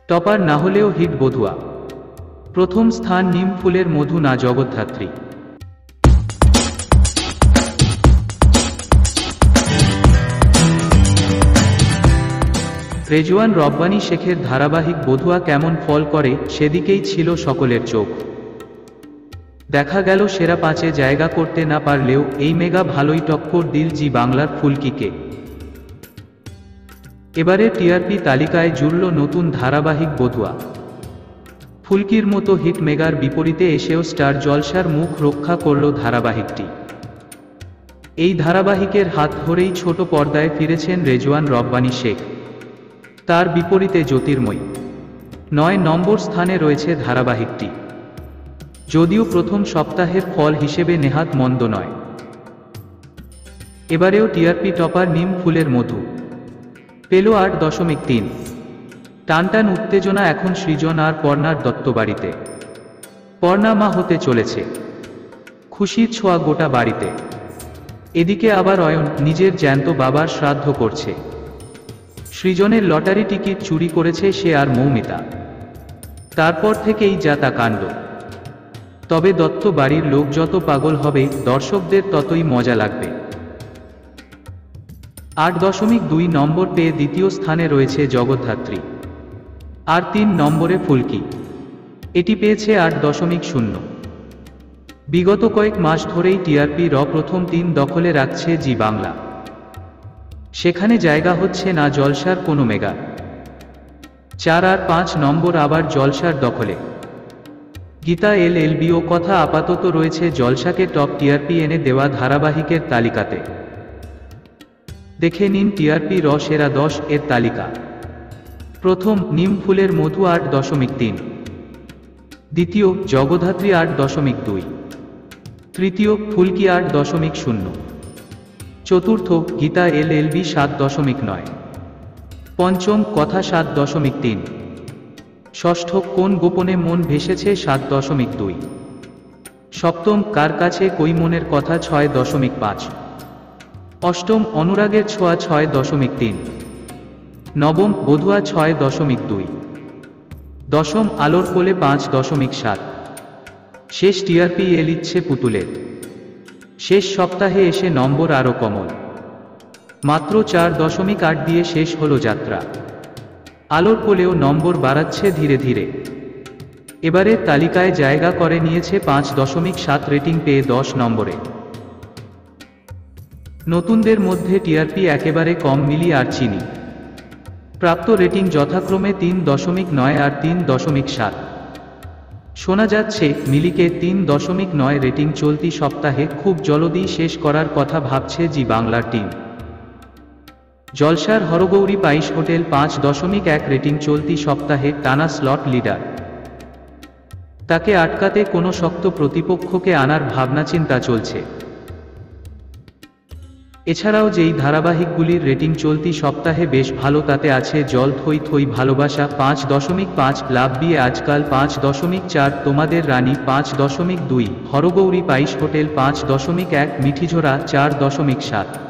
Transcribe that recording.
Topper না হলেও hit বধুয়া। প্রথম স্থান নিম ফুলের মধু না জগদ্ধাত্রী। রেজওয়ান রব্বানী শেখের ধারাবাহিক বধুয়া কেমন ফল করে সেদিকেই ছিল সকলের চোখ। দেখা গেল সেরা পাঁচে জায়গা করতে না পারলেও এই মেগা ভালোই টক্কর দিল জি বাংলার ফুলকিকে। এবারে টিআরপি তালিকায় জুড়ল নতুন ধারাবাহিক বধুয়া। ফুলকির মতো হিট মেগার বিপরীতে এসেও স্টার জলসার মুখ রক্ষা করল ধারাবাহিকটি। এই ধারাবাহিকের হাত ধরেই ছোট পর্দায় ফিরেছেন রেজওয়ান রব্বানী শেখ। তার বিপরীতে জ্যোতির্ময়ী। ৯ নম্বর স্থানে রয়েছে ধারাবাহিকটি। যদিও প্রথম সপ্তাহের ফল হিসেবে নেহাত মন্দ নয়। এবারেও টিআরপি টপার নিম ফুলের মধু পেল ৮.৩। টানটান উত্তেজনা এখন সৃজন আর পর্ণার দত্তবাড়িতে। পর্ণা মা হতে চলেছে, খুশির ছোঁয়া গোটা বাড়িতে। এদিকে আবার অয়ন নিজের জ্যান্ত বাবার শ্রাদ্ধ করছে। সৃজনের লটারি টিকিট চুরি করেছে সে আর মৌমিতা। তারপর থেকেই যা তা কাণ্ড। তবে দত্ত বাড়ির লোক যত পাগল হবে দর্শকদের ততই মজা লাগবে। ৮.২ নম্বর পেয়ে দ্বিতীয় স্থানে রয়েছে জগদ্ধাত্রী। আর ৩ নম্বরে ফুলকি, এটি পেয়েছে ৮.০। বিগত কয়েক মাস ধরেই টিআরপি প্রথম ৩ দখলে রাখছে জি বাংলা। সেখানে জায়গা হচ্ছে না জলসার কোনো মেগা। ৪ আর ৫ নম্বর আবার জলসার দখলে। গীতা এলএলবিও কথা আপাতত রয়েছে জলসাকে টপ টিআরপি এনে দেওয়া ধারাবাহিকের তালিকাতে। দেখে নিন টিআরপি সেরা ১০ এর তালিকা। প্রথম নিম ফুলের মধু ৮.৩। দ্বিতীয় জগদ্ধাত্রী ৮.২। তৃতীয় ফুলকি ৮.০। চতুর্থ গীতা এলএলবি ৭.৯। পঞ্চম কথা ৭.৩। ষষ্ঠ কোন গোপনে মন ভেসেছে ৭.২। সপ্তম কার কাছে কই মনের কথা ৬.৫। অষ্টম অনুরাগের ছোঁয়া ৬.৩। নবম বধুয়া ৬.২। দশম আলোর কোলে ৫.৭। শেষ টিআরপি এল ইচ্ছে পুতুলের। শেষ সপ্তাহে এসে নম্বর আরও কমল, মাত্র ৪.৮ দিয়ে শেষ হলো যাত্রা। আলোর কোলেও নম্বর বাড়াচ্ছে ধীরে ধীরে। এবারে তালিকায় জায়গা করে নিয়েছে ৫.৭ রেটিং পেয়ে ১০ নম্বরে। নতুনদের মধ্যে টিআরপি একেবারে কম মিলি আর চিনি। প্রাপ্ত রেটিং যথাক্রমে ৩.৯ আর ৩.৭। শোনা যাচ্ছে মিলিকে ৩.৯ রেটিং চলতি সপ্তাহে খুব জলদি শেষ করার কথা ভাবছে জি বাংলার টিম। জলসার হরগৌরী পাইস হোটেল ৫.১ রেটিং চলতি সপ্তাহে টানা স্লট লিডার। তাকে আটকাতে কোনো শক্ত প্রতিপক্ষকে আনার ভাবনাচিন্তা চলছে। এছাড়াও যেই ধারাবাহিকগুলির রেটিং চলতি সপ্তাহে বেশ ভালো তাতে আছে জল থই থই ভালোবাসা ৫.৫, লাভ বিয়ে আজকাল ৫.৪, তোমাদের রানী ৫.২, হরগৌরী পাইস হোটেল ৫.১, মিঠিঝোড়া ৪.৭।